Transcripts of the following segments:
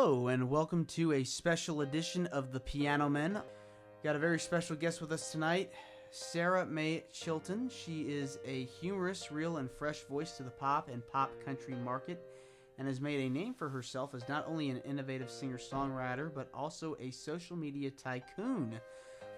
Hello, and welcome to a special edition of The Piano Men. Got a very special guest with us tonight, Sarah Mae Chilton. She is a humorous, real, and fresh voice to the pop and pop country market, and has made a name for herself as not only an innovative singer-songwriter, but also a social media tycoon.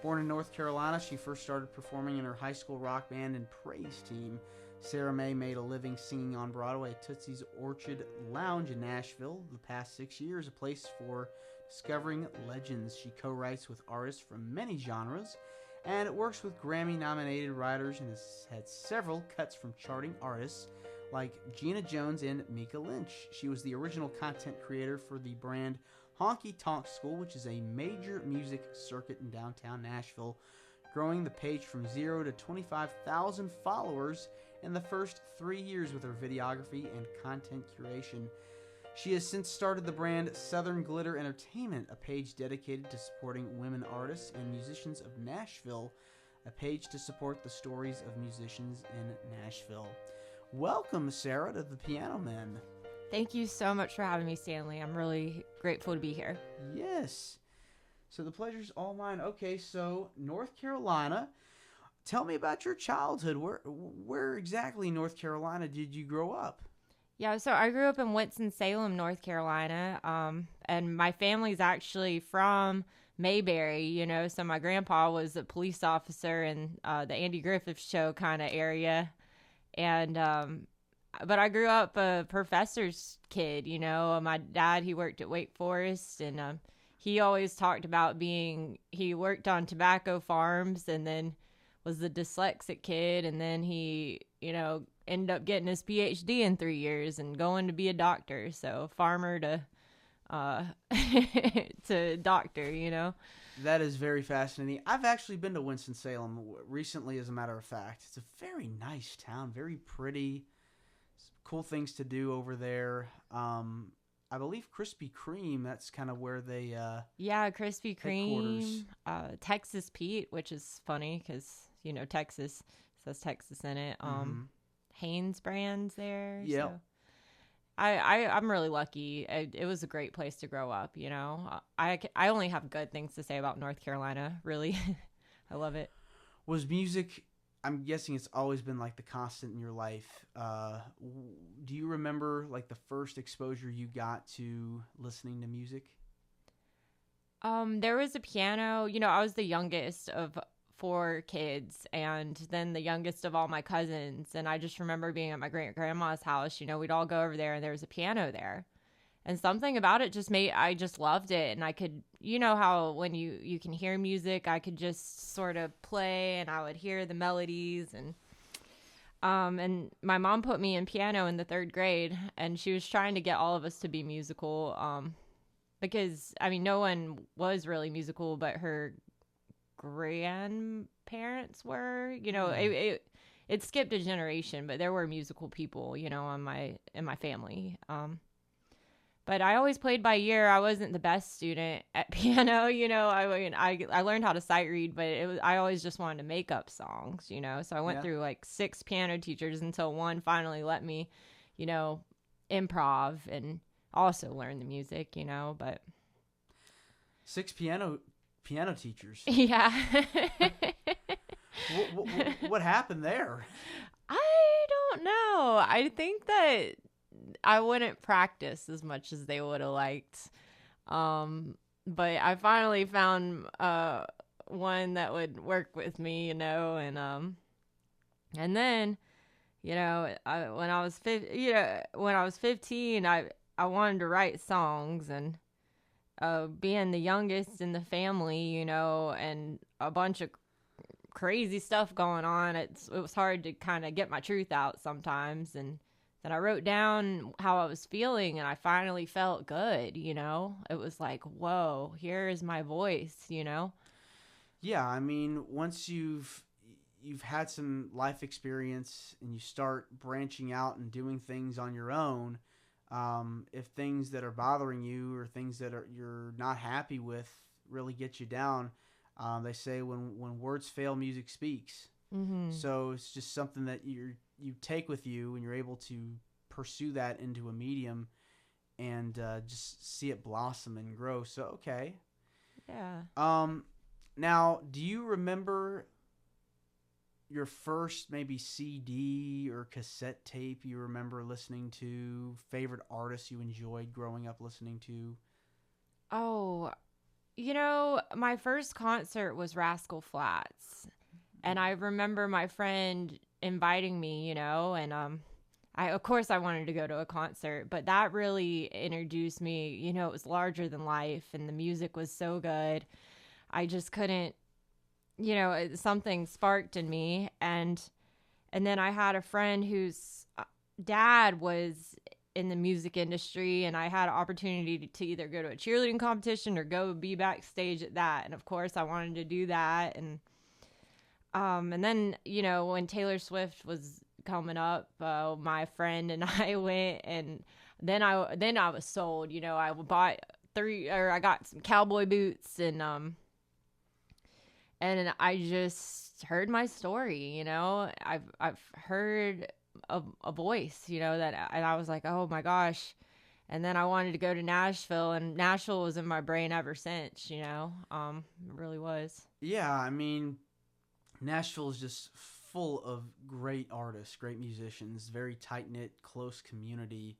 Born in North Carolina, she first started performing in her high school rock band and praise team. Sarah Mae made a living singing on Broadway at Tootsies Orchid Lounge in Nashville. The past 6 years, a place for discovering legends. She co-writes with artists from many genres and works with Grammy-nominated writers and has had several cuts from charting artists like Gina Jones and Mika Lynch. She was the original content creator for the brand Honky Tonk School, which is a major music circuit in downtown Nashville, growing the page from 0 to 25,000 followers in the first 3 years with her videography and content curation. She has since started the brand Southern Glitter Entertainment, a page dedicated to supporting women artists and musicians of Nashville, a page to support the stories of musicians in Nashville. Welcome, Sarah, to the Piano Men. Thank you so much for having me, Stanley. I'm really grateful to be here. Yes. So the pleasure's all mine. Okay, so North Carolina. Tell me about your childhood. Where exactly in North Carolina did you grow up? Yeah, so I grew up in Winston-Salem, North Carolina, and my family's actually from Mayberry, so my grandpa was a police officer in the Andy Griffith Show kind of area, and but I grew up a professor's kid, my dad, he worked at Wake Forest, and he always talked about he worked on tobacco farms and then was the dyslexic kid, and then he, ended up getting his PhD in 3 years and going to be a doctor. So farmer to to doctor, That is very fascinating. I've actually been to Winston-Salem recently, as a matter of fact. It's a very nice town, very pretty, cool things to do over there. I believe Krispy Kreme, that's kind of where they Krispy Kreme, Texas Pete, which is funny because Texas says Texas in it. Hanes brands there. Yeah. So I'm really lucky. It was a great place to grow up. I only have good things to say about North Carolina. Really, I love it. Was music? I'm guessing it's always been like the constant in your life. Do you remember like the first exposure you got to listening to music? There was a piano. I was the youngest of 4 kids, and then the youngest of all my cousins. And I just remember being at my great-grandma's house. We'd all go over there, and there was a piano there. And something about it I just loved it. And I could, how when you can hear music, I could just sort of play and I would hear the melodies. And my mom put me in piano in the 3rd grade, and she was trying to get all of us to be musical. Because, no one was really musical, but her grandparents were, it skipped a generation, but there were musical people, in my family. But I always played by ear. I wasn't the best student at piano, I learned how to sight read, but I always just wanted to make up songs, so I went through like 6 piano teachers until one finally let me, improv and also learn the music, but 6 piano teachers. Yeah. What happened there? I don't know. I think that I wouldn't practice as much as they would have liked. But I finally found one that would work with me, and then when I was 15, I wanted to write songs, and being the youngest in the family, and a bunch of crazy stuff going on, it was hard to kind of get my truth out sometimes. And then I wrote down how I was feeling, and I finally felt good. It was like, whoa, here is my voice. Yeah, once you've had some life experience and you start branching out and doing things on your own, if things that are bothering you or things that you're not happy with really get you down, they say when words fail, music speaks. Mm-hmm. So it's just something that you take with you, and you're able to pursue that into a medium and just see it blossom and grow. So, okay. Yeah. Now, do you remember your first maybe CD or cassette tape you remember listening to? Favorite artists you enjoyed growing up listening to? Oh, my first concert was Rascal Flatts. And I remember my friend inviting me, and of course I wanted to go to a concert, but that really introduced me, it was larger than life and the music was so good. I just couldn't, something sparked in me. And then I had a friend whose dad was in the music industry, and I had an opportunity to either go to a cheerleading competition or go be backstage at that. And of course I wanted to do that. And then, when Taylor Swift was coming up, my friend and I went, and then I was sold. I I got some cowboy boots, and I just heard my story. I've heard a voice, that, and I was like, oh my gosh. And then I wanted to go to Nashville, and Nashville was in my brain ever since. It really was. Yeah, I mean, Nashville is just full of great artists, great musicians, very tight-knit, close community,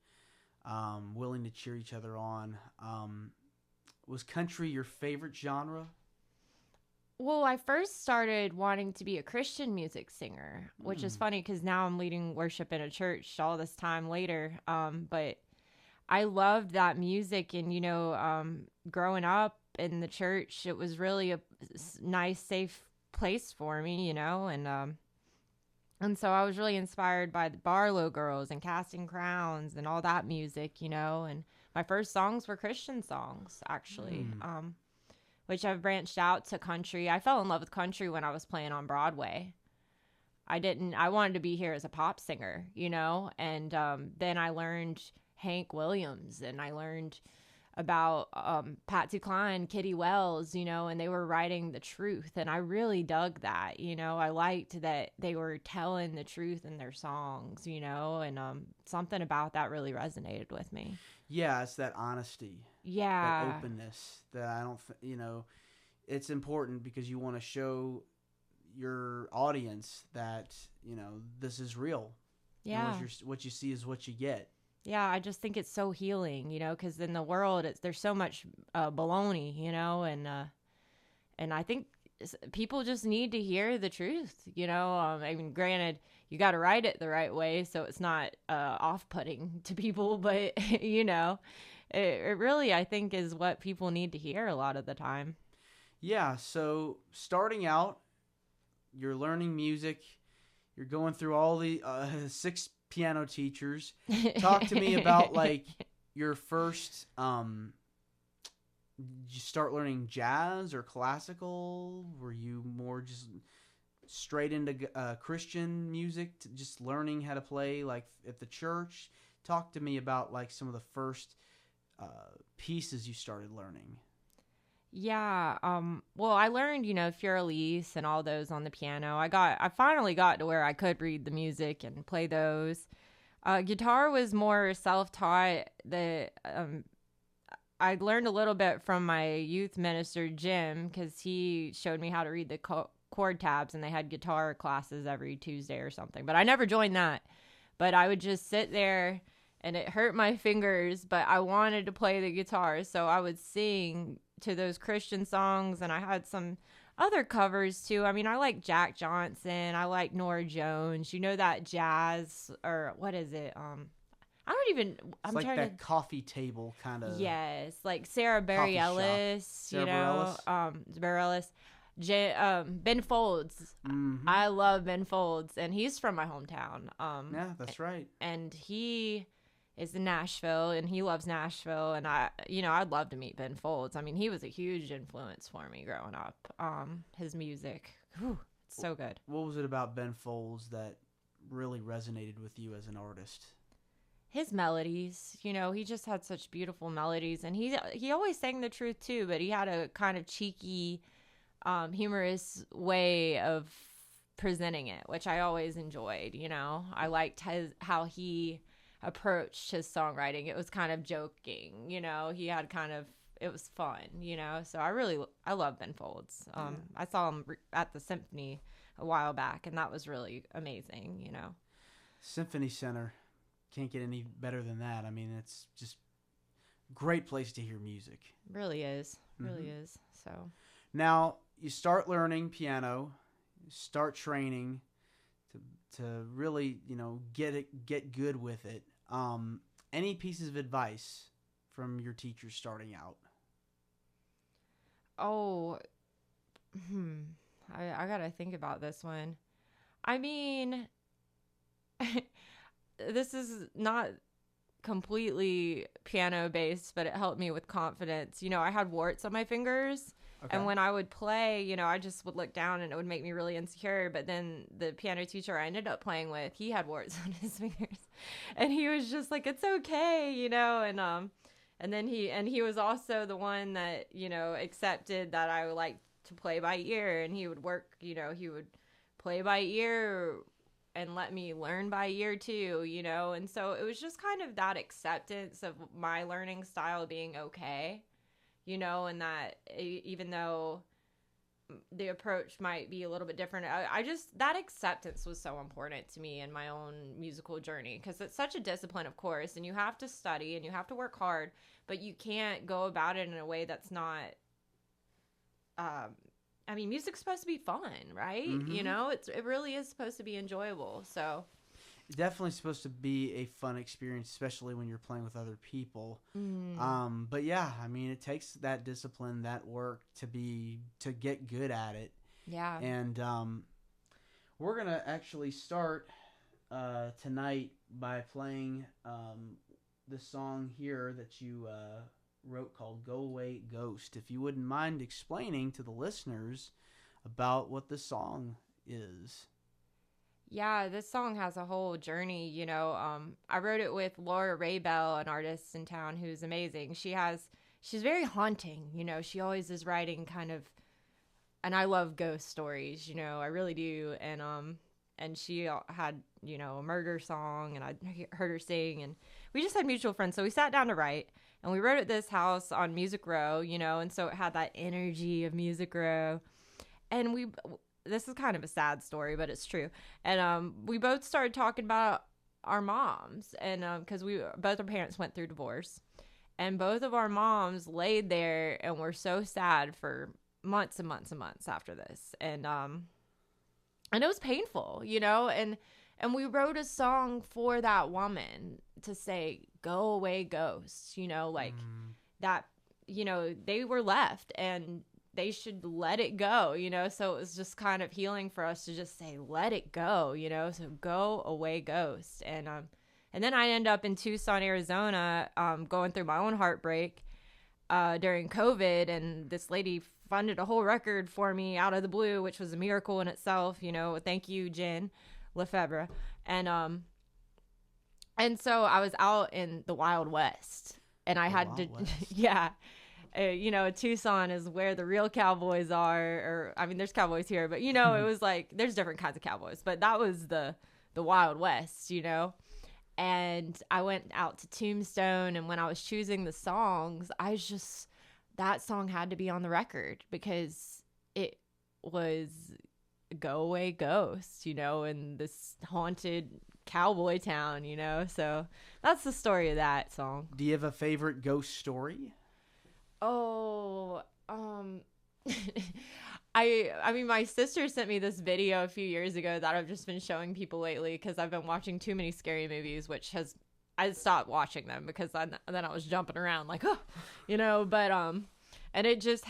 willing to cheer each other on. Was country your favorite genre? Well, I first started wanting to be a Christian music singer, which is funny because now I'm leading worship in a church all this time later. But I loved that music, and, growing up in the church, it was really a nice, safe place for me, and so I was really inspired by the Barlow Girls and Casting Crowns and all that music, and my first songs were Christian songs, actually, which I've branched out to country. I fell in love with country when I was playing on Broadway. I wanted to be here as a pop singer, and then I learned Hank Williams, and I learned about Patsy Cline, Kitty Wells, and they were writing the truth, and I really dug that. I liked that they were telling the truth in their songs, and something about that really resonated with me. Yeah, it's that honesty, that openness that I don't it's important because you want to show your audience that this is real. Yeah, what you see is what you get. Yeah, I just think it's so healing, because in the world, there's so much baloney, and I think people just need to hear the truth, I mean, granted, you got to write it the right way so it's not off-putting to people, but, it really, I think, is what people need to hear a lot of the time. Yeah, so starting out, you're learning music, you're going through all the 6 piano teachers. Talk to me about your first did you start learning jazz or classical? Were you more just straight into Christian music, just learning how to play at the church? Talk to me about some of the first pieces you started learning. Yeah, well, I learned, Fleur Elise and all those on the piano. I finally got to where I could read the music and play those. Guitar was more self-taught. I learned a little bit from my youth minister, Jim, because he showed me how to read the chord tabs, and they had guitar classes every Tuesday or something. But I never joined that. But I would just sit there, and it hurt my fingers, but I wanted to play the guitar, so I would sing to those Christian songs, and I had some other covers too. I mean, I like Jack Johnson, I like Norah Jones, that jazz, or what is it? I'm like trying that coffee table kind of. Yes, like Sarah Bareilles, Sarah Bareilles. Ben Folds. Mm-hmm. I love Ben Folds, and he's from my hometown. Yeah, that's right. And he is in Nashville, and he loves Nashville, and I'd love to meet Ben Folds. I mean, he was a huge influence for me growing up. His music, it's so good. What was it about Ben Folds that really resonated with you as an artist? His melodies, he just had such beautiful melodies, and he always sang the truth too, but he had a kind of cheeky, humorous way of presenting it, which I always enjoyed. I liked how he approached his songwriting. It was kind of joking, you know. He had kind of, it was fun, you know. So I love Ben Folds. I saw him at the Symphony a while back, and that was really amazing, you know. Symphony Center, can't get any better than that. I mean, it's just great place to hear music. Really is. Really is. So now you start learning piano, start training to really, you know, get good with it. Any pieces of advice from your teachers starting out? Oh, I gotta think about this one. I mean, this is not completely piano based, but it helped me with confidence. You know, I had warts on my fingers. Okay. And when I would play, you know, I just would look down and it would make me really insecure. But then the piano teacher I ended up playing with, he had warts on his fingers. And he was just like, it's okay, you know. And then he was also the one that, you know, accepted that I would like to play by ear. And he would work, you know, he would play by ear and let me learn by ear too, you know. And so it was just kind of that acceptance of my learning style being okay. You know, and that even though the approach might be a little bit different, I just, that acceptance was so important to me in my own musical journey, because it's such a discipline, of course, and you have to study and you have to work hard, but you can't go about it in a way that's not, I mean, music's supposed to be fun, right? Mm-hmm. You know, it really is supposed to be enjoyable, so. Definitely supposed to be a fun experience, especially when you're playing with other people. But yeah, I mean, it takes that discipline, that work to get good at it. Yeah. And we're gonna actually start tonight by playing the song here that you wrote called "Go Away Ghost." If you wouldn't mind explaining to the listeners about what the song is. Yeah, this song has a whole journey, you know. I wrote it with Laura Raybell, an artist in town who's amazing. She's very haunting, you know. She always is writing kind of, and I love ghost stories, you know, I really do. And she had, you know, a murder song, and I heard her sing, and we just had mutual friends. So we sat down to write, and we wrote at this house on Music Row, you know, and so it had that energy of Music Row. And this is kind of a sad story, but it's true. And we both started talking about our moms, and because both our parents went through divorce, and both of our moms laid there and were so sad for months and months and months after this, and it was painful, you know. And we wrote a song for that woman to say, "Go away, ghosts," you know, like that. You know, they were left and they should let it go, you know. So it was just kind of healing for us to just say, let it go, you know. So go away, ghost. And then I end up in Tucson, Arizona, going through my own heartbreak during COVID, and this lady funded a whole record for me out of the blue, which was a miracle in itself, you know. Thank you, Jen Lefebvre. And so I was out in the Wild West, and I had to, yeah. You know, Tucson is where the real cowboys are, or I mean, there's cowboys here, but you know, it was like there's different kinds of cowboys, but that was the Wild West, you know. And I went out to Tombstone, and when I was choosing the songs, that song had to be on the record because it was "Go Away Ghost," you know, in this haunted cowboy town, you know. So that's the story of that song. Do you have a favorite ghost story? Oh, I mean, my sister sent me this video a few years ago that I've just been showing people lately because I've been watching too many scary movies, I stopped watching them because then I was jumping around like, oh, you know, but, and it just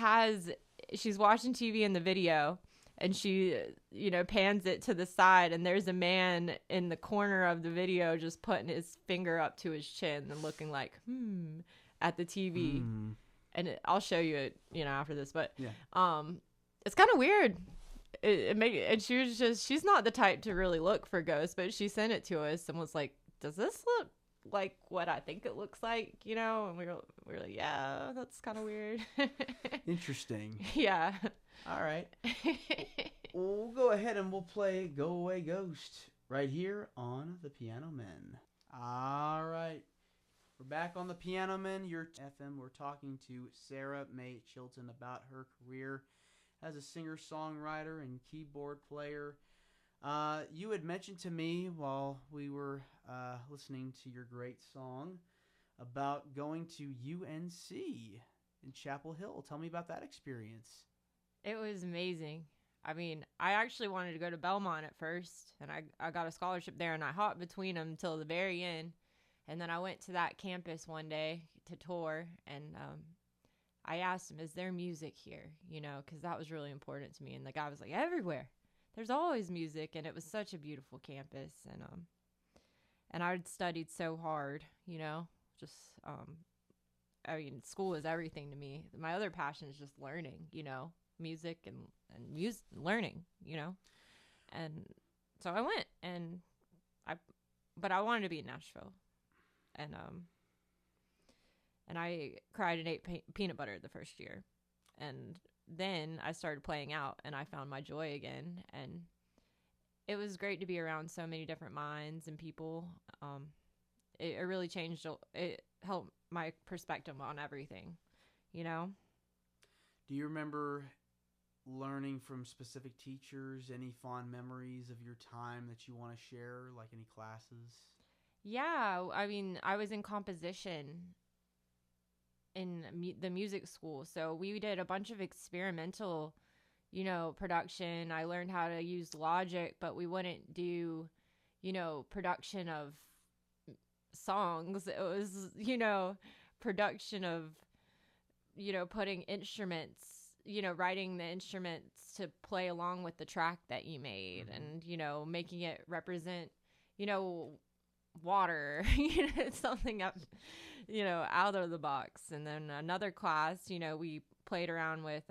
she's watching TV in the video, and she, you know, pans it to the side, and there's a man in the corner of the video just putting his finger up to his chin and looking like, at the TV. And I'll show you it, you know, after this, but yeah. It's kind of weird. And she's not the type to really look for ghosts, but she sent it to us and was like, does this look like what I think it looks like, you know? And we were like, yeah, that's kind of weird. Interesting. Yeah. All right. We'll go ahead and we'll play "Go Away Ghost" right here on The Piano Men. All right. We're back on the Piano Men. Your FM. We're talking to Sarah Mae Chilton about her career as a singer-songwriter and keyboard player. You had mentioned to me while we were listening to your great song about going to UNC in Chapel Hill. Tell me about that experience. It was amazing. I mean, I actually wanted to go to Belmont at first, and I got a scholarship there, and I hopped between them till the very end. And then I went to that campus one day to tour, and I asked him, is there music here? You know, because that was really important to me. And the guy was like, everywhere. There's always music, and it was such a beautiful campus. And I'd studied so hard, you know, just, I mean, school is everything to me. My other passion is just learning, you know, music and music, learning, you know. And so I went, but I wanted to be in Nashville. And I cried and ate peanut butter the first year. And then I started playing out, and I found my joy again. And it was great to be around so many different minds and people. It really changed. It helped my perspective on everything, you know? Do you remember learning from specific teachers? Any fond memories of your time that you want to share, like any classes? Yeah, I mean, I was in composition in the music school, so we did a bunch of experimental, you know, production. I learned how to use Logic, but we wouldn't do, you know, production of songs. It was, you know, production of, you know, putting instruments, you know, writing the instruments to play along with the track that you made, and, you know, making it represent, you know, water, you know, something up, you know, out of the box. And then another class, you know, we played around with,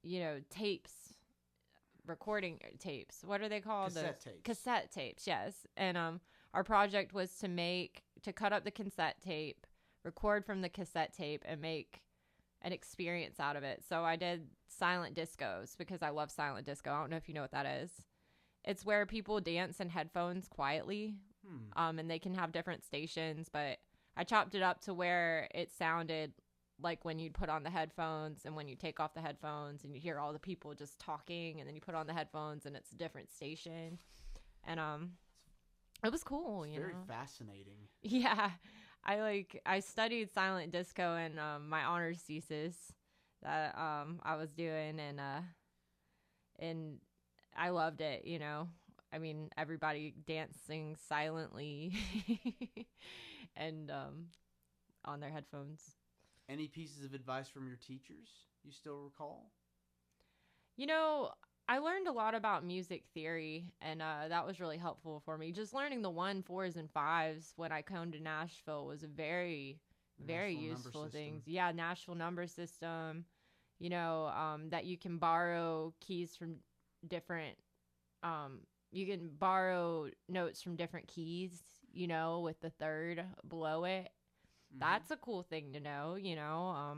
you know, tapes, recording tapes. What are they called? Cassette tapes. Cassette tapes, yes. And our project was to cut up the cassette tape, record from the cassette tape, and make an experience out of it. So I did silent discos because I love silent disco. I don't know if you know what that is. It's where people dance in headphones quietly, and they can have different stations, but I chopped it up to where it sounded like when you'd put on the headphones and when you take off the headphones and you hear all the people just talking, and then you put on the headphones and it's a different station. And it was cool, you know. Very fascinating. Yeah. I studied silent disco in my honors thesis that I was doing, and I loved it, you know. I mean, everybody dancing silently and on their headphones. Any pieces of advice from your teachers you still recall? You know, I learned a lot about music theory, and that was really helpful for me. Just learning the 1, 4s, and 5s when I come to Nashville was a very useful thing. Yeah, Nashville number system, you know, that you can borrow keys from different, you can borrow notes from different keys, you know, with the third below it. That's a cool thing to know, you know.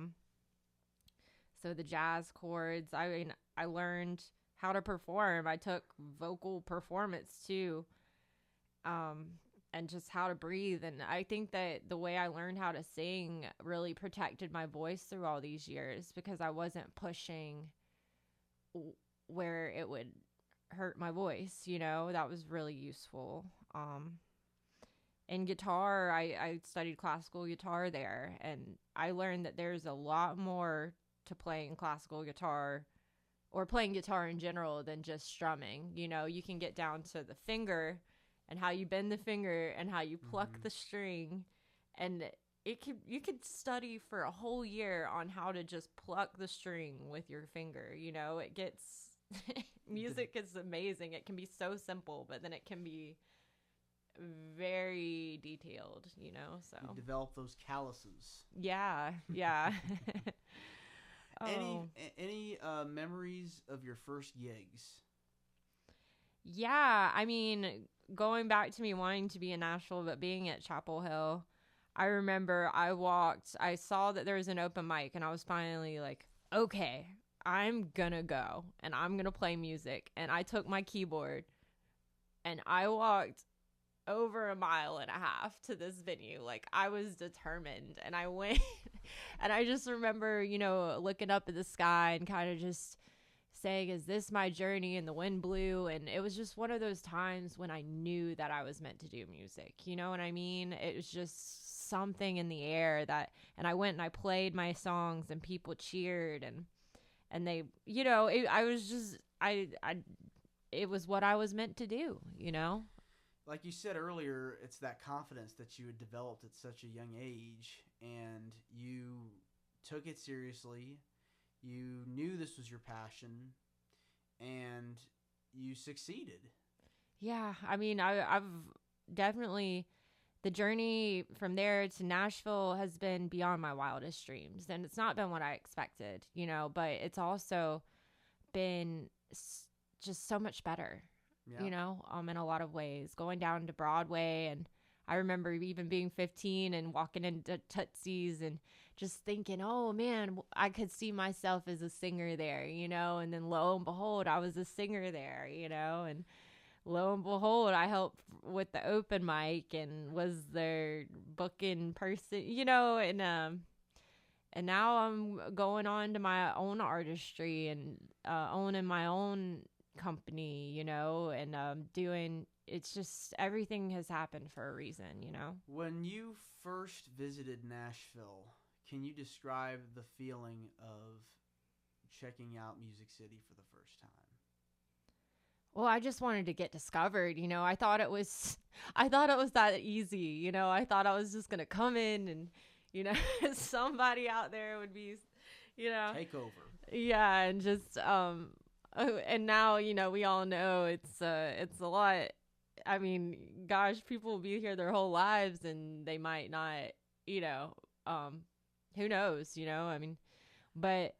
So the jazz chords, I mean, I learned how to perform. I took vocal performance too, and just how to breathe. And I think that the way I learned how to sing really protected my voice through all these years, because I wasn't pushing where it would hurt my voice, you know. That was really useful. In guitar, I studied classical guitar there, and I learned that there's a lot more to playing classical guitar or playing guitar in general than just strumming. You know, you can get down to the finger and how you bend the finger and how you pluck the string, and you could study for a whole year on how to just pluck the string with your finger. You know, it gets music is amazing. It can be so simple, but then it can be very detailed, you know. So you develop those calluses. Yeah. Any memories of your first gigs? Yeah, I mean, going back to me wanting to be in Nashville, but being at Chapel Hill, I remember I saw that there was an open mic, and I was finally like, okay, I'm gonna go and I'm gonna play music. And I took my keyboard and I walked over 1.5 miles to this venue. Like, I was determined, and I went. And I just remember, looking up at the sky and kind of just saying, is this my journey? And the wind blew, and it was just one of those times when I knew that I was meant to do music. You know what I mean? It was just something in the air and I went and I played my songs, and people cheered, and they, it was what I was meant to do, Like you said earlier, it's that confidence that you had developed at such a young age, and you took it seriously. You knew this was your passion, and you succeeded. Yeah, I mean, I've definitely, the journey from there to Nashville has been beyond my wildest dreams, and it's not been what I expected, but it's also been just so much better, in a lot of ways. Going down to Broadway, and I remember even being 15 and walking into Tootsies and just thinking, oh man, I could see myself as a singer there, and then lo and behold, I was a singer there, and lo and behold, I helped with the open mic and was their booking person, and now I'm going on to my own artistry and owning my own company, and doing, it's just, everything has happened for a reason, When you first visited Nashville, can you describe the feeling of checking out Music City for the first time? Well, I just wanted to get discovered, I thought it was that easy, I thought I was just going to come in and, somebody out there would be, take over. Yeah. And just, and now, we all know it's a lot. I mean, gosh, people will be here their whole lives and they might not, who knows, but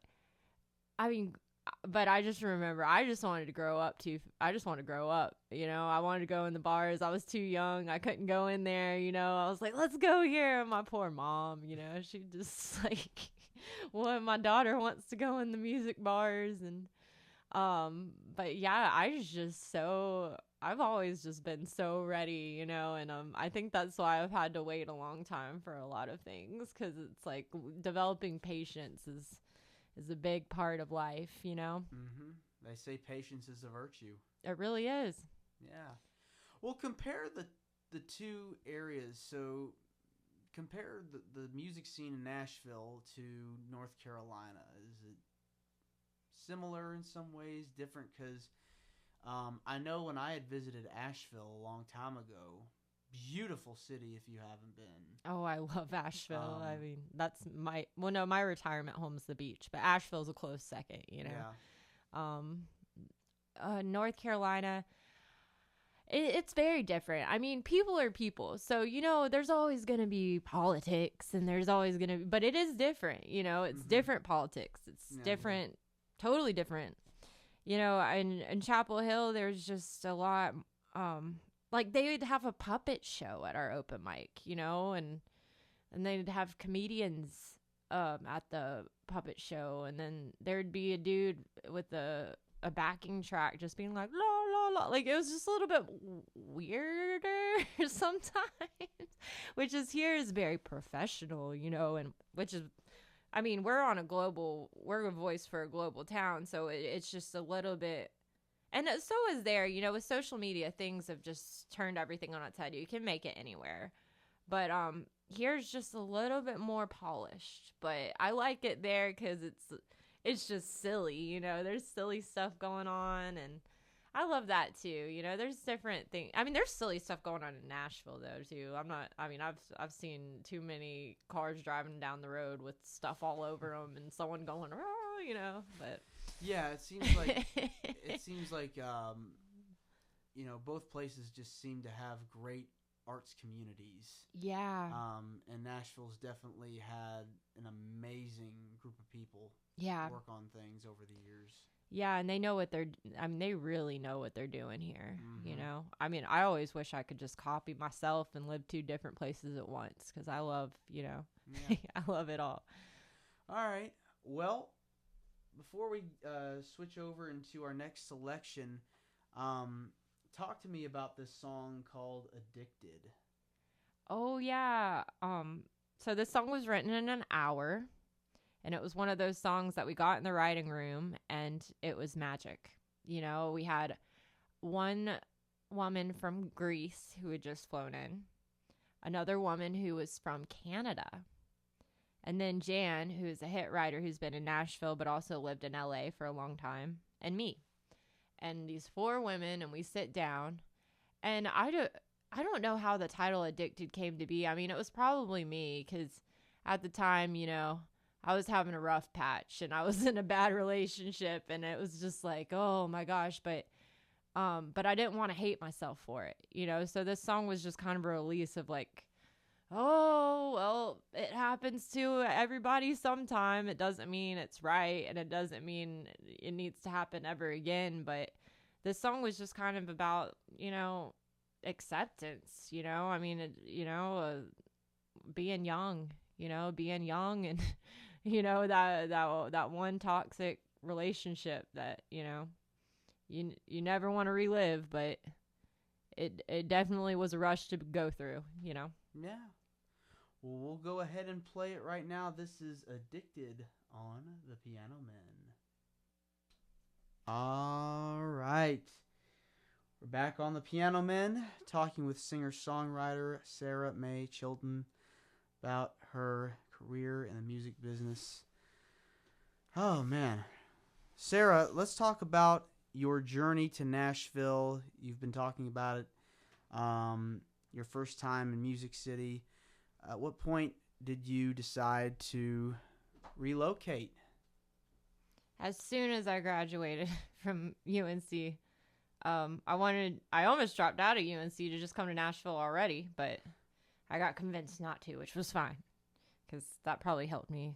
I just remember, I just wanted to grow up too. I just wanted to grow up, I wanted to go in the bars. I was too young. I couldn't go in there, I was like, let's go here. And my poor mom, she just like, well, my daughter wants to go in the music bars. And, but yeah, I've always just been so ready, and, I think that's why I've had to wait a long time for a lot of things. 'Cause it's like developing patience is a big part of life, Mm-hmm. They say patience is a virtue. It really is. Yeah. Well, compare the two areas. So compare the music scene in Nashville to North Carolina. Is it similar in some ways, different? Because I know when I had visited Asheville a long time ago, beautiful city if you haven't been. Oh, I love Asheville. I mean, that's my retirement home's the beach, but Asheville's a close second, Yeah. North Carolina, it's very different. I mean, people are people. So, there's always going to be politics and there's always going to be, but it is different, it's Mm-hmm. different politics. It's different, totally different. In Chapel Hill, there's just a lot, like they would have a puppet show at our open mic, and they'd have comedians at the puppet show, and then there'd be a dude with a backing track just being like la la la, like it was just a little bit weirder sometimes, which is here is very professional, and which is, I mean, we're a voice for a global town, so it's just a little bit. And so is there, with social media, things have just turned everything on its head. You can make it anywhere. But here's just a little bit more polished. But I like it there because it's just silly, There's silly stuff going on, and I love that too. There's different things. I mean, there's silly stuff going on in Nashville though too. I've seen too many cars driving down the road with stuff all over them and someone going, oh, but. Yeah, it seems like both places just seem to have great arts communities. Yeah. And Nashville's definitely had an amazing group of people work on things over the years. Yeah, and they know they really know what they're doing here, Mm-hmm. I mean, I always wish I could just copy myself and live 2 different places at once because I love, Yeah. I love it all. All right. Well, before we switch over into our next selection, talk to me about this song called Addicted. Oh yeah. So this song was written in an hour, and it was one of those songs that we got in the writing room, and it was magic. You know, we had one woman from Greece who had just flown in, another woman who was from Canada, and then Jan, who is a hit writer who's been in Nashville but also lived in LA for a long time, and me. And these four women, and we sit down, and I don't know how the title Addicted came to be. I mean, it was probably me, because at the time, you know, I was having a rough patch and I was in a bad relationship, and it was just like, oh my gosh, but I didn't want to hate myself for it, you know? So this song was just kind of a release of like, oh, well, it happens to everybody sometime. It doesn't mean it's right, and it doesn't mean it needs to happen ever again. But this song was just kind of about, you know, acceptance, you know? I mean, being young, and, you know, that one toxic relationship that, you know, you never want to relive, but it definitely was a rush to go through, you know? Yeah. Well, we'll go ahead and play it right now. This is Addicted on the Piano Men. All right. We're back on the Piano Men, talking with singer-songwriter Sarah Mae Chilton about her career in the music business. Oh, man. Sarah, let's talk about your journey to Nashville. You've been talking about it. Your first time in Music City. At what point did you decide to relocate? As soon as I graduated from UNC, I almost dropped out of UNC to just come to Nashville already, but I got convinced not to, which was fine, because that probably helped me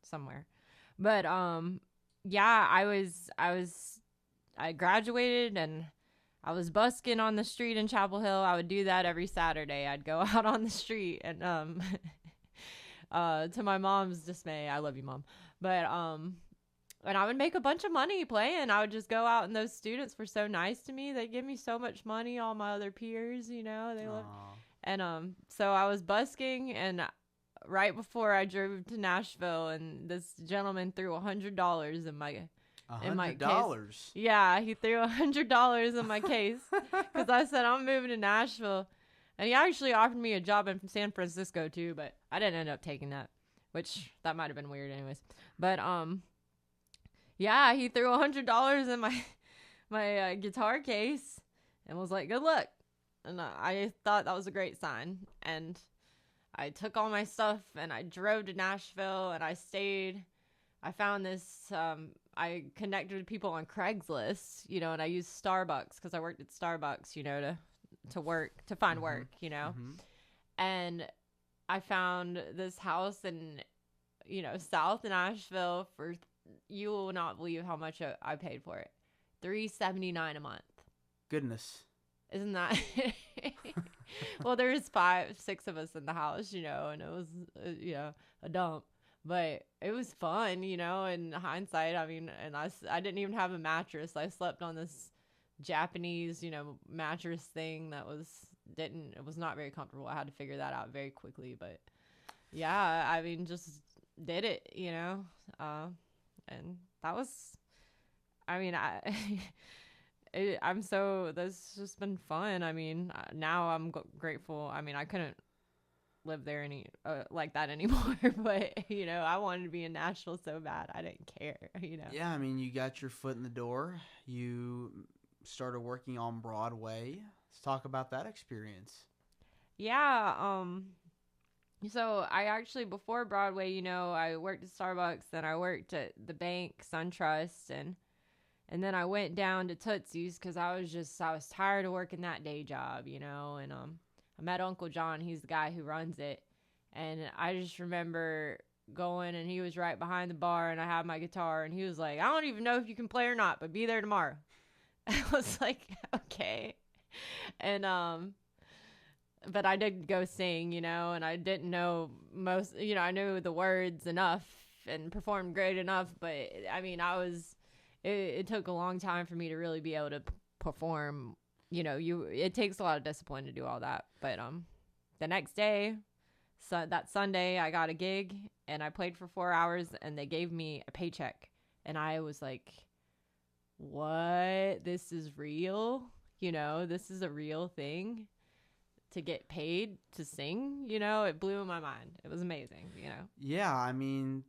somewhere. But yeah, I graduated and I was busking on the street in Chapel Hill. I would do that every Saturday. I'd go out on the street and to my mom's dismay, I love you, Mom. But and I would make a bunch of money playing. I would just go out, and those students were so nice to me. They give me so much money. All my other peers, you know, they love. And so I was busking, and right before I drove to Nashville, and this gentleman threw $100 in my $100? Yeah, he threw $100 in my case because I said I'm moving to Nashville, and he actually offered me a job in San Francisco too, but I didn't end up taking that, which that might have been weird anyways. But yeah, he threw $100 in my guitar case and was like, "Good luck," and I thought that was a great sign, and I took all my stuff and I drove to Nashville, and I stayed. I found this. I connected with people on Craigslist, you know, and I used Starbucks because I worked at Starbucks, you know, to find work, you know. And I found this house in, you know, South Nashville for, you will not believe how much I paid for it. $379 a month. Goodness. Isn't that? Well, there's 5-6 of us in the house, you know, and it was, you know, a dump. But it was fun, you know, in hindsight. I mean, and I didn't even have a mattress. I slept on this Japanese, you know, mattress thing that it was not very comfortable. I had to figure that out very quickly. But yeah, I mean, just did it, you know. And that was, I mean, that's just been fun. I mean, now I'm grateful. I mean, I couldn't live there like that anymore, but you know, I wanted to be in Nashville so bad. I didn't care, you know. Yeah, I mean, you got your foot in the door. You started working on Broadway. Let's talk about that experience. Yeah, so I actually, before Broadway, you know, I worked at Starbucks, then I worked at the bank, SunTrust, and then I went down to Tootsies because I was tired of working that day job, you know. And I met Uncle John. He's the guy who runs it. And I just remember going, and he was right behind the bar, and I had my guitar, and he was like, "I don't even know if you can play or not, but be there tomorrow." I was like, okay. And but I did go sing, you know, and I didn't know most, you know, I knew the words enough and performed great enough, but I mean, it took a long time for me to really be able to perform it takes a lot of discipline to do all that. But the next day, so that Sunday, I got a gig and I played for 4 hours and they gave me a paycheck. And I was like, what? This is real? This is a real thing to get paid to sing. It blew my mind. It was amazing. Yeah, I mean,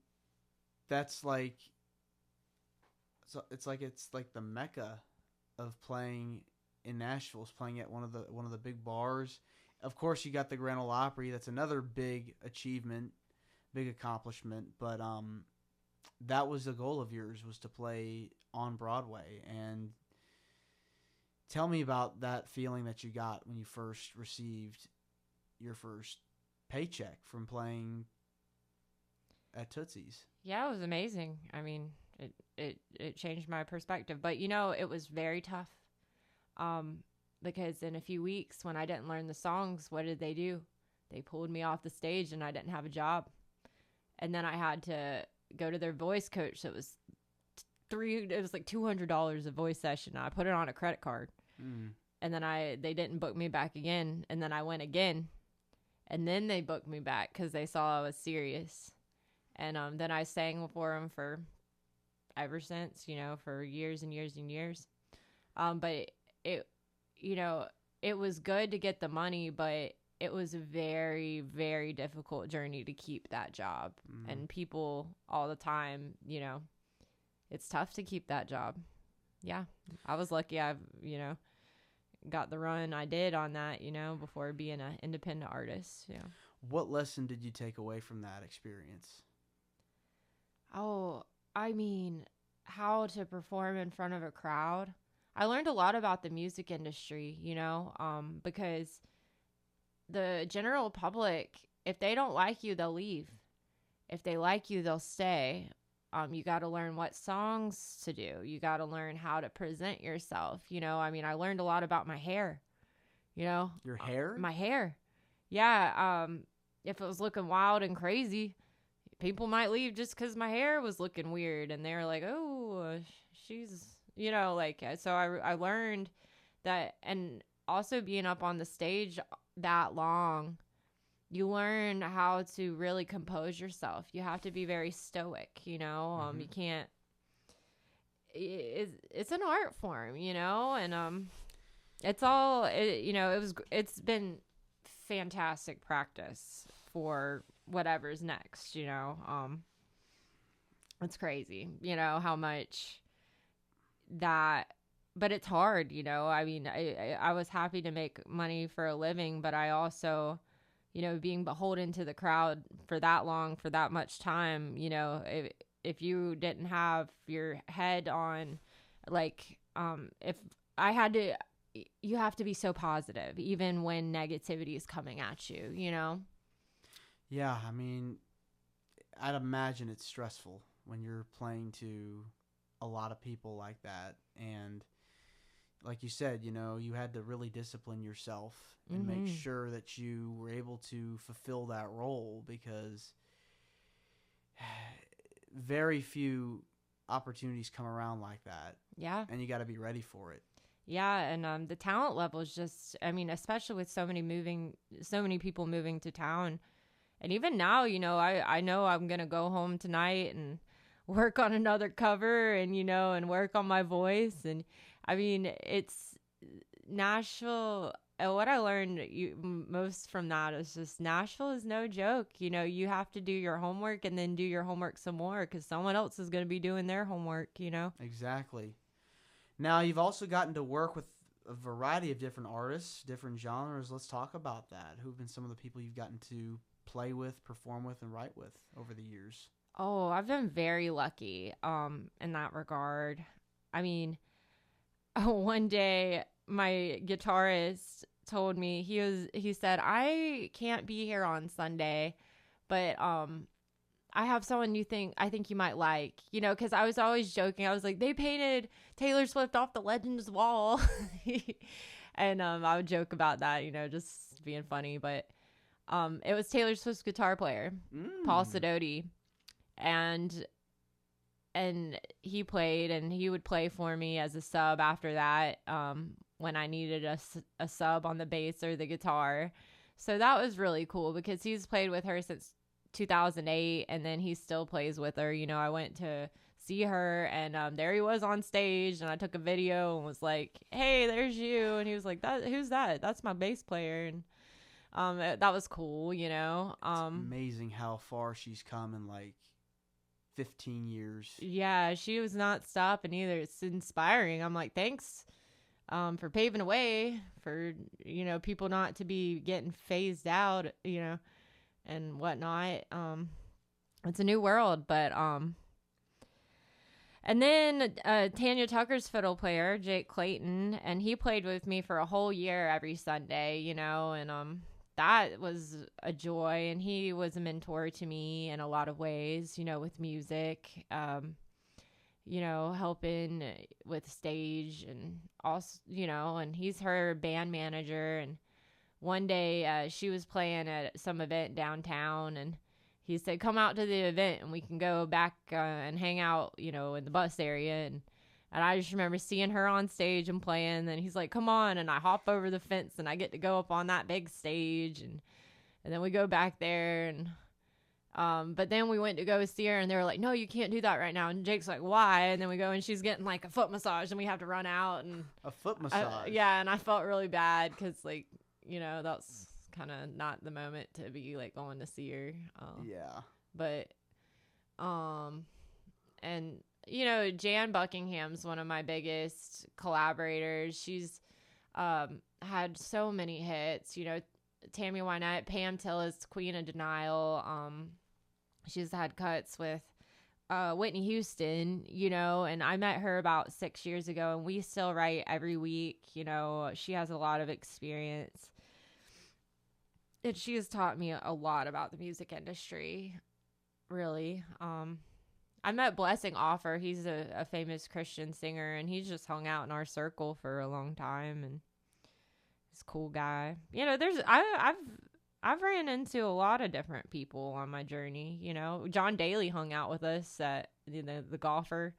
that's like, so it's like the Mecca of playing in Nashville, is playing at one of the big bars. Of course, you got the Grand Ole Opry. That's another big achievement, big accomplishment. But that was the goal of yours, was to play on Broadway. And tell me about that feeling that you got when you first received your first paycheck from playing at Tootsies. Yeah, it was amazing. I mean, it changed my perspective. But, it was very tough. Because in a few weeks, when I didn't learn the songs, what did they do? They pulled me off the stage and I didn't have a job. And then I had to go to their voice coach. So it was like $200 a voice session. I put it on a credit card. And then they didn't book me back again. And then I went again. And then they booked me back because they saw I was serious. And then I sang for them for ever since, for years and years and years. But it was good to get the money, but it was a very, very difficult journey to keep that job. And people all the time, it's tough to keep that job. Yeah. I was lucky I've, got the run I did on that, before being an independent artist. Yeah. What lesson did you take away from that experience? Oh, I mean, how to perform in front of a crowd. I learned a lot about the music industry, because the general public, if they don't like you, they'll leave. If they like you, they'll stay. You got to learn what songs to do. You got to learn how to present yourself. I learned a lot about my hair, Your hair? My hair. Yeah. If it was looking wild and crazy, people might leave just because my hair was looking weird. And they're like, oh, she's... so I learned that. And also being up on the stage that long, you learn how to really compose yourself. You have to be very stoic, You can't, it's an art form, and it's all, it's been fantastic practice for whatever's next, it's crazy, how much that, but it's hard, I was happy to make money for a living, but I also, being beholden to the crowd for that long, for that much time, if you didn't have your head on, if I had to, you have to be so positive, even when negativity is coming at you, Yeah, I mean, I'd imagine it's stressful when you're playing to a lot of people like that. And like you said, you had to really discipline yourself and make sure that you were able to fulfill that role, because very few opportunities come around like that. Yeah. And you got to be ready for it. Yeah. And the talent level is just, especially with so many people moving to town. And even now, I know I'm going to go home tonight and work on another cover and, and work on my voice. And it's Nashville. What I learned most from that is just Nashville is no joke. You have to do your homework and then do your homework some more, because someone else is going to be doing their homework, Exactly. Now, you've also gotten to work with a variety of different artists, different genres. Let's talk about that. Who've been some of the people you've gotten to play with, perform with, and write with over the years? Oh, I've been very lucky in that regard. One day my guitarist told me, he said, I can't be here on Sunday, but I have someone I think you might like, because I was always joking. I was like, they painted Taylor Swift off the Legends wall. And I would joke about that, just being funny. But it was Taylor Swift's guitar player, Paul Sidoti. And he played, and he would play for me as a sub after that. when I needed a sub on the bass or the guitar. So that was really cool because he's played with her since 2008, and then he still plays with her. I went to see her, and there he was on stage, and I took a video and was like, "Hey, there's you," and he was like, "Who's that?" "That's my bass player," and that was cool. It's amazing how far she's come in like 15 years. Yeah, she was not stopping either. It's inspiring. I'm like, thanks for paving a way for people not to be getting phased out, and whatnot. It's a new world, but and then Tanya Tucker's fiddle player, Jake Clayton, and he played with me for a whole year every Sunday, and that was a joy, and he was a mentor to me in a lot of ways, with music, helping with stage, and also, and he's her band manager. And one day she was playing at some event downtown, and he said, "Come out to the event and we can go back and hang out, in the bus area." And I just remember seeing her on stage and playing. And he's like, "Come on." And I hop over the fence and I get to go up on that big stage. And then we go back there. And but then we went to go see her, and they were like, "No, you can't do that right now." And Jake's like, "Why?" And then we go, and she's getting like a foot massage, and we have to run out. And a foot massage. Yeah, and I felt really bad because, like, that's kind of not the moment to be like going to see her. Yeah. But and Jan Buckingham's one of my biggest collaborators. She's had so many hits. Tammy Wynette, Pam Tillis, Queen of Denial. She's had cuts with Whitney Houston, and I met her about 6 years ago, and we still write every week. She has a lot of experience, and she has taught me a lot about the music industry, really. I met Blessing Offer. He's a famous Christian singer, and he's just hung out in our circle for a long time, and he's a cool guy. I've ran into a lot of different people on my journey. John Daly hung out with us at the golfer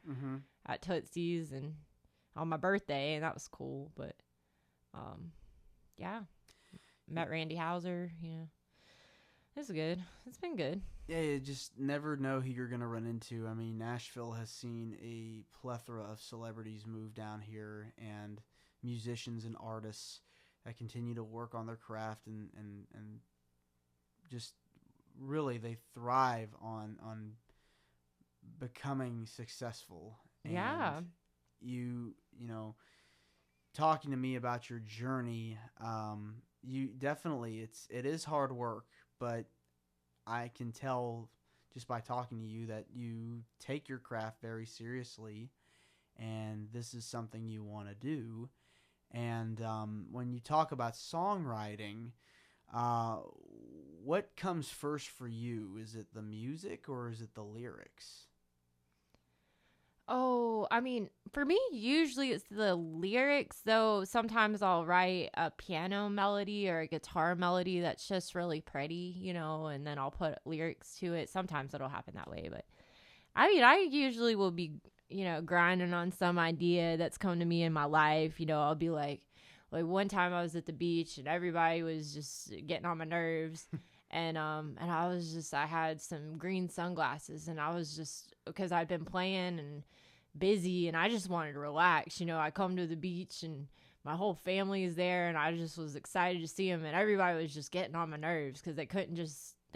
at Tootsies and on my birthday, and that was cool. But yeah, met Randy Houser. It's good. It's been good. Yeah, you just never know who you're gonna run into. I mean, Nashville has seen a plethora of celebrities move down here, and musicians and artists that continue to work on their craft and just really they thrive on becoming successful. And Yeah. you talking to me about your journey, you definitely it is hard work, but I can tell just by talking to you that you take your craft very seriously, and this is something you want to do. And when you talk about songwriting, what comes first for you? Is it the music or is it the lyrics? Oh, I mean, for me, usually it's the lyrics, though sometimes I'll write a piano melody or a guitar melody that's just really pretty, and then I'll put lyrics to it. Sometimes it'll happen that way, but I mean, I usually will be, grinding on some idea that's come to me in my life. I'll be like one time I was at the beach and everybody was just getting on my nerves. And I had some green sunglasses, and I was just, because I'd been playing and busy, and I just wanted to relax. I come to the beach and my whole family is there, and I just was excited to see them, and everybody was just getting on my nerves because they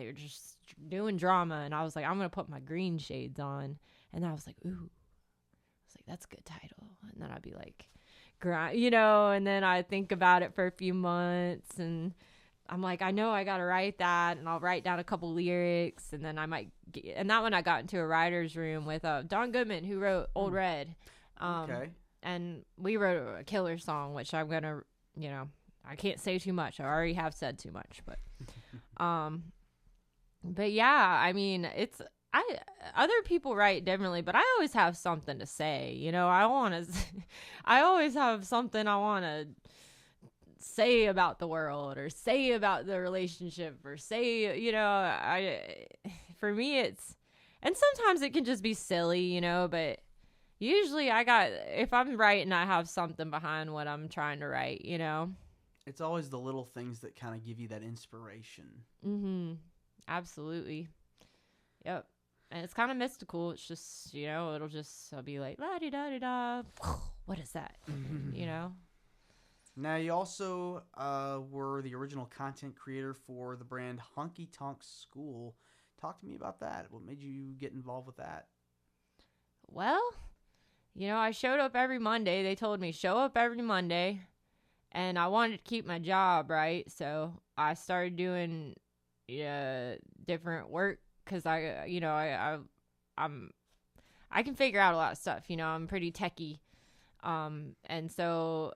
were just doing drama. And I was like, I'm going to put my green shades on. And I was like, ooh, I was like, that's a good title. And then I'd be like, and then I think about it for a few months, and I'm like, I know I got to write that, and I'll write down a couple lyrics, and then I might and that one I got into a writer's room with Don Goodman, who wrote Old Red. Okay. And we wrote a killer song, which I'm going to, I can't say too much. I already have said too much, but yeah, I mean, other people write differently, but I always have something to say, I always have something I want to say about the world or say about the relationship or say, for me and sometimes it can just be silly, but Usually if I'm writing, I have something behind what I'm trying to write, you know? It's always the little things that kind of give you that inspiration. Mm-hmm. Absolutely. Yep. And it's kind of mystical. It's just, you know, I'll be like, la-di-da-di-da. What is that? You know? Now, you also were the original content creator for the brand Honky Tonk School. Talk to me about that. What made you get involved with that? Well, you know, I showed up every Monday. They told me, show up every Monday. And I wanted to keep my job, right? So I started doing different work because I can figure out a lot of stuff. You know, I'm pretty techie. And so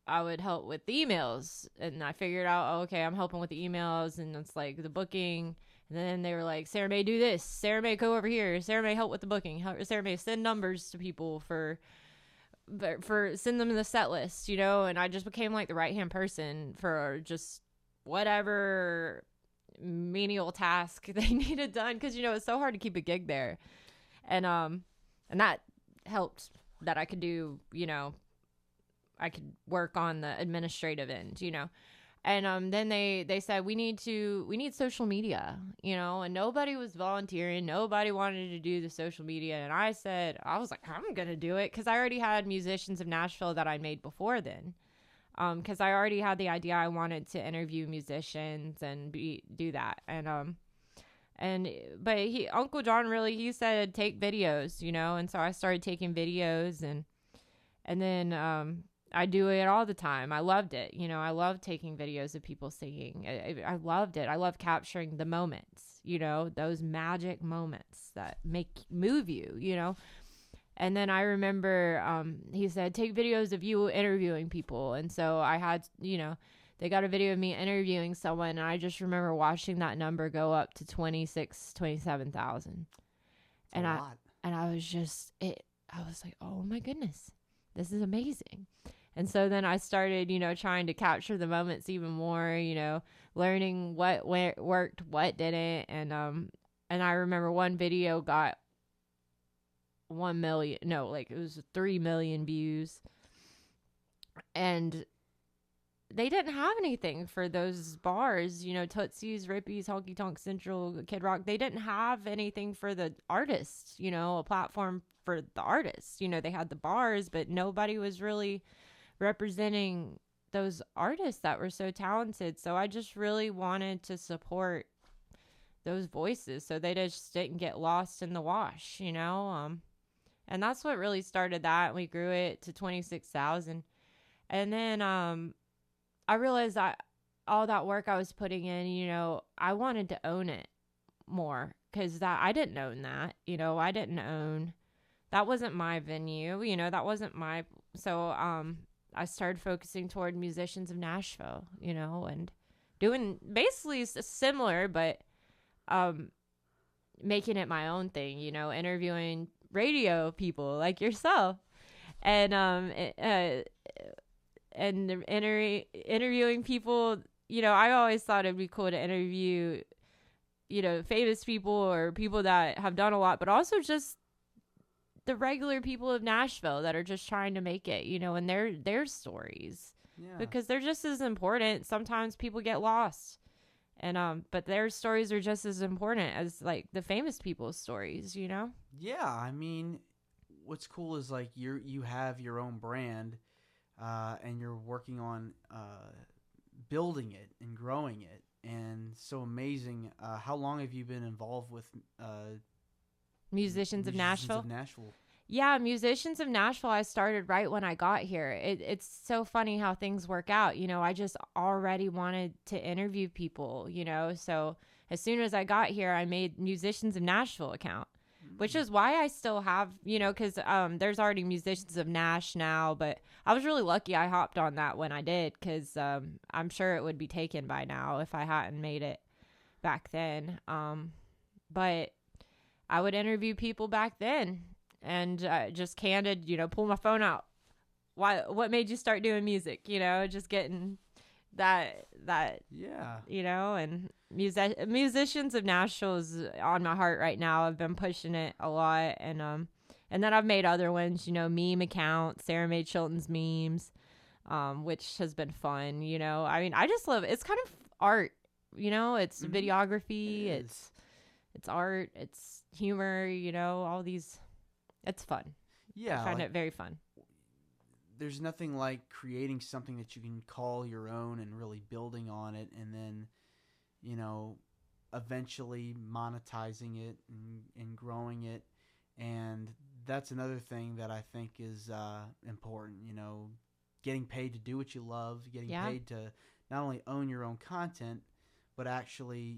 I would help with the emails. And I figured out, oh, okay, I'm helping with the emails. And it's like the booking. And then they were like, Sarah Mae, do this. Sarah Mae, go over here. Sarah Mae, help with the booking. Sarah Mae, send numbers to people for send them the set list, you know. And I just became like the right hand person for just whatever menial task they needed done, because you know it's so hard to keep a gig there, and that helped that I could do, you know, I could work on the administrative end, you know. And then they said we need social media, you know, and nobody was volunteering. Nobody wanted to do the social media. And I was like, I'm going to do it, because I already had Musicians of Nashville that I made before then. Because I already had the idea I wanted to interview musicians and do that. But Uncle John he said, take videos, you know. And so I started taking videos, and then I do it all the time. I loved it. You know, I love taking videos of people singing. I loved it. I love capturing the moments, you know, those magic moments that move you, you know. And then I remember he said, take videos of you interviewing people. And so I had, you know, they got a video of me interviewing someone. And I just remember watching that number go up to 27,000. And I was like, oh my goodness, this is amazing. And so then I started, you know, trying to capture the moments even more, you know, learning what worked, what didn't. And I remember one video got 1 million, no, like it was 3 million views. And they didn't have anything for those bars, you know, Tootsies, Rippies, Honky Tonk Central, Kid Rock. They didn't have anything for the artists, you know, a platform for the artists. You know, they had the bars, but nobody was really representing those artists that were so talented. So I just really wanted to support those voices so they just didn't get lost in the wash, you know. And that's what really started that. We grew it to 26,000. And then I realized that all that work I was putting in, you know, I wanted to own it more, because I didn't own that, you know. That wasn't my venue, you know, that wasn't my, so I started focusing toward Musicians of Nashville, you know, and doing basically similar, but making it my own thing, you know, interviewing radio people like yourself, and interviewing people, you know. I always thought it'd be cool to interview, you know, famous people or people that have done a lot, but also just the regular people of Nashville that are just trying to make it, you know, and their stories, because they're just as important. Sometimes people get lost, and but their stories are just as important as like the famous people's stories, you know. Yeah, I mean, what's cool is like you have your own brand, and you're working on building it and growing it, and so amazing. How long have you been involved with Musicians of Nashville? Yeah, Musicians of Nashville, I started right when I got here. It's so funny how things work out. You know, I just already wanted to interview people, you know. So as soon as I got here, I made Musicians of Nashville account, which is why I still have, you know, because there's already Musicians of Nash now. But I was really lucky I hopped on that when I did, because I'm sure it would be taken by now if I hadn't made it back then. But I would interview people back then, and just candid, you know, pull my phone out. What made you start doing music? You know, just getting that, you know. And Musicians of Nashville is on my heart right now. I've been pushing it a lot, and And then I've made other ones, meme accounts, Sarah Mae Chilton's memes, which has been fun, I mean, I just love, it's kind of art, it's videography, it's art, it's humor, all these, it's fun. Yeah. I find it very fun. There's nothing like creating something that you can call your own and really building on it, and then, eventually monetizing it and growing it. And that's another thing that I think is important, getting paid to do what you love, getting paid to not only own your own content, but actually,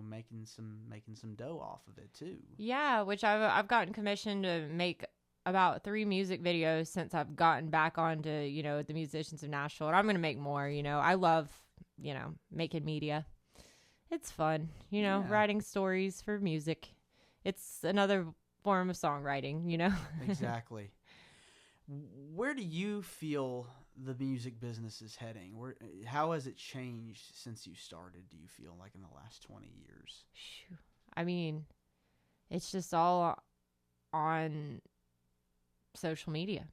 making some dough off of it too. Yeah, which I've gotten commissioned to make about 3 music videos since I've gotten back onto, the musicians of Nashville, and I'm going to make more. I love, making media. It's fun, writing stories for music. It's another form of songwriting, Exactly. Where do you feel the music business is heading? How has it changed since you started, do you feel like, in the last 20 years? I mean, it's just all on social media.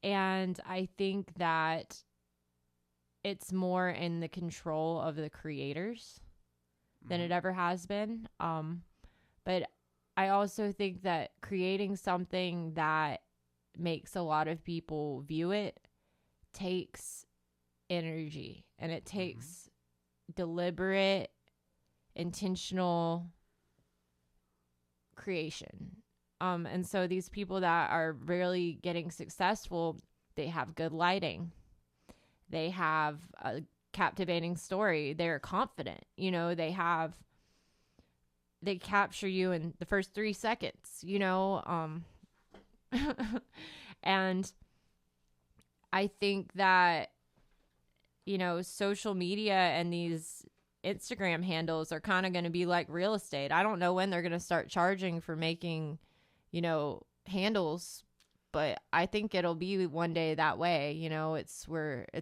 And I think that it's more in the control of the creators than it ever has been. But I also think that creating something that makes a lot of people view it takes energy, and it takes deliberate, intentional creation. And so these people that are really getting successful, they have good lighting. They have a captivating story. They're confident. They capture you in the first 3 seconds, and I think that, social media and these Instagram handles are kind of going to be like real estate. I don't know when they're going to start charging for making, handles, but I think it'll be one day that way. It's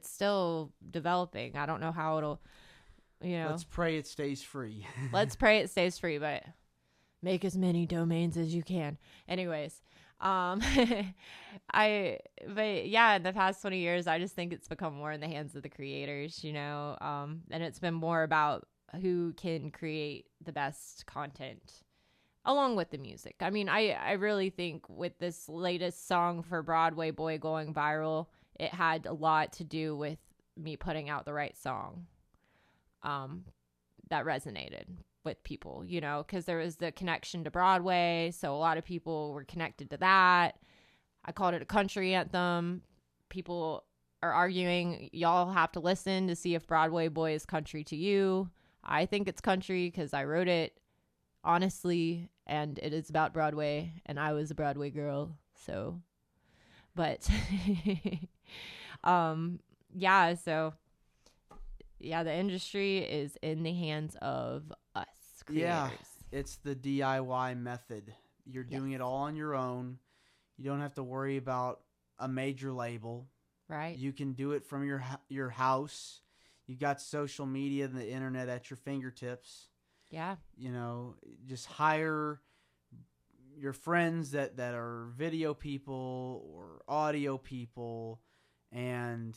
still developing. I don't know how it'll, Let's pray it stays free. Let's pray it stays free, but make as many domains as you can. Anyways, but yeah, in the past 20 years, I just think it's become more in the hands of the creators, and it's been more about who can create the best content along with the music. I mean, I really think with this latest song for Broadway Boy going viral, it had a lot to do with me putting out the right song that resonated with people, because there was the connection to Broadway. So a lot of people were connected to that. I called it a country anthem. People are arguing, y'all have to listen to see if Broadway Boy is country to you. I think it's country because I wrote it honestly, and it is about Broadway, and I was a Broadway girl. So, but, yeah, the industry is in the hands of us creators. Yeah, it's the DIY method. You're doing it all on your own. You don't have to worry about a major label. Right. You can do it from your house. You've got social media and the internet at your fingertips. Yeah. Just hire your friends that are video people or audio people, and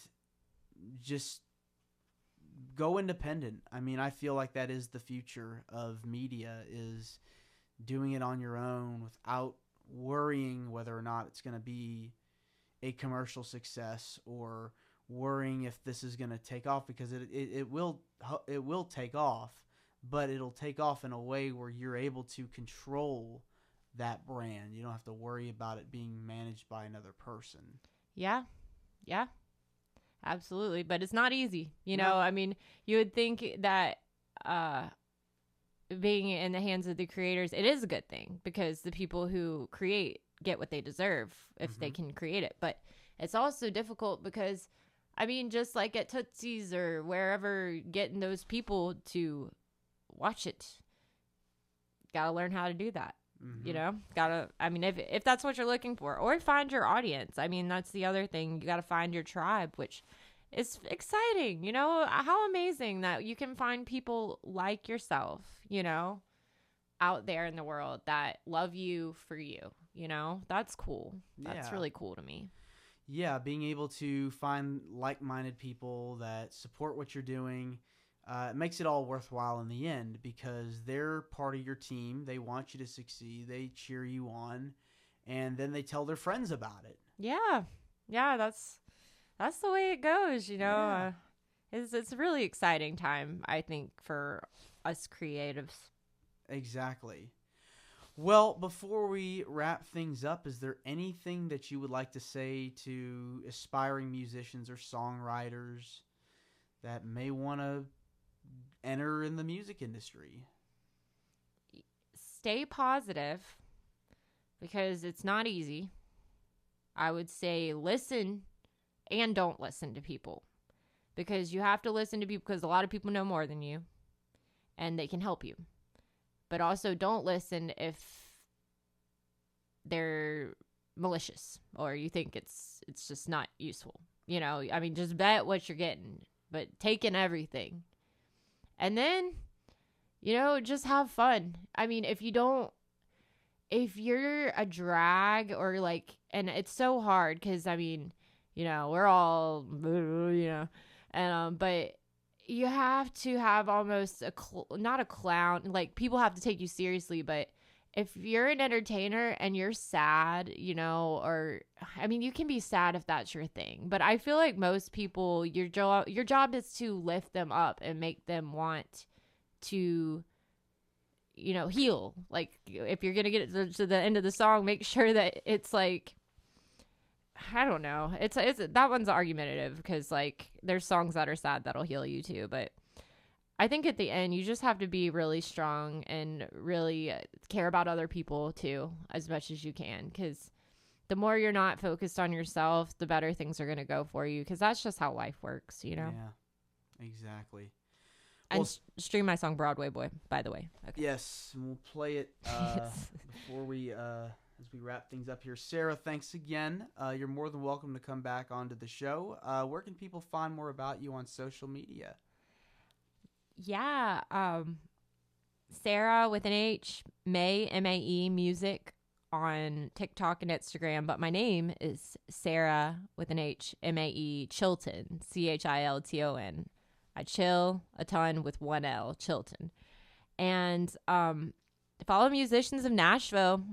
just go independent. I mean, I feel like that is the future of media, is doing it on your own without worrying whether or not it's going to be a commercial success, or worrying if this is going to take off, because it will take off, but it'll take off in a way where you're able to control that brand. You don't have to worry about it being managed by another person. Yeah. Yeah. Absolutely. But it's not easy. No. I mean, you would think that being in the hands of the creators, it is a good thing, because the people who create get what they deserve if they can create it. But it's also difficult because, I mean, just like at Tootsies or wherever, getting those people to watch it, gotta learn how to do that. I mean, if that's what you're looking for, or find your audience. I mean, that's the other thing. You got to find your tribe, which is exciting. How amazing that you can find people like yourself, out there in the world that love you for you. You know, that's cool. That's Yeah. really cool to me. Yeah, being able to find like-minded people that support what you're doing, it makes it all worthwhile in the end because they're part of your team. They want you to succeed. They cheer you on, and then they tell their friends about it. Yeah. Yeah, that's the way it goes, you know. Yeah. It's a really exciting time, I think, for us creatives. Exactly. Well, before we wrap things up, is there anything that you would like to say to aspiring musicians or songwriters that may want to enter in the music industry? Stay positive because it's not easy. I would say listen and don't listen to people because you have to listen to people because a lot of people know more than you and they can help you. But also don't listen if they're malicious or you think it's just not useful. You know, I mean, just bet what you're getting, but take in everything. And then, you know, just have fun. I mean, if you're a drag or like, and it's so hard because, I mean, you know, we're all, you know, and, but you have to have almost not a clown, like people have to take you seriously, but if you're an entertainer and you're sad, you know, or I mean, you can be sad if that's your thing, but I feel like most people, your job is to lift them up and make them want to, you know, heal. Like if you're gonna get to the end of the song, make sure that it's like, I don't know. It's that one's argumentative because like there's songs that are sad that'll heal you too, but I think at the end you just have to be really strong and really care about other people too as much as you can because the more you're not focused on yourself, the better things are going to go for you because that's just how life works, you know? Yeah, exactly. And Well, stream my song Broadway Boy, by the way. Okay. yes, and we'll play it before we as we wrap things up here. Sarah, thanks again. You're more than welcome to come back onto the show. Where can people find more about you on social media? Yeah, Sarah with an H, Mae, M-A-E, music on TikTok and Instagram, but my name is Sarah with an H, M-A-E, Chilton, C-H-I-L-T-O-N. I chill a ton with one L, Chilton. And follow Musicians of Nashville.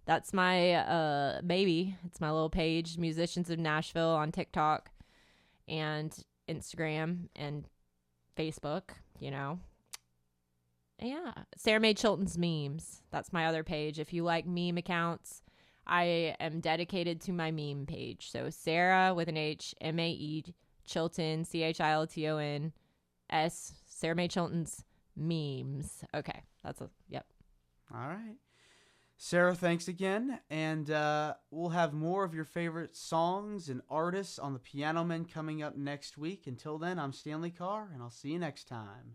That's my baby. It's my little page, Musicians of Nashville on TikTok and Instagram and Facebook, you know. Yeah. Sarah Mae Chilton's memes. That's my other page. If you like meme accounts, I am dedicated to my meme page. So Sarah with an H, M-A-E, Chilton, C-H-I-L-T-O-N, S, Sarah Mae Chilton's memes. Okay. Yep. All right. Sarah, thanks again. And we'll have more of your favorite songs and artists on the Piano Men coming up next week. Until then, I'm Stanley Carr, and I'll see you next time.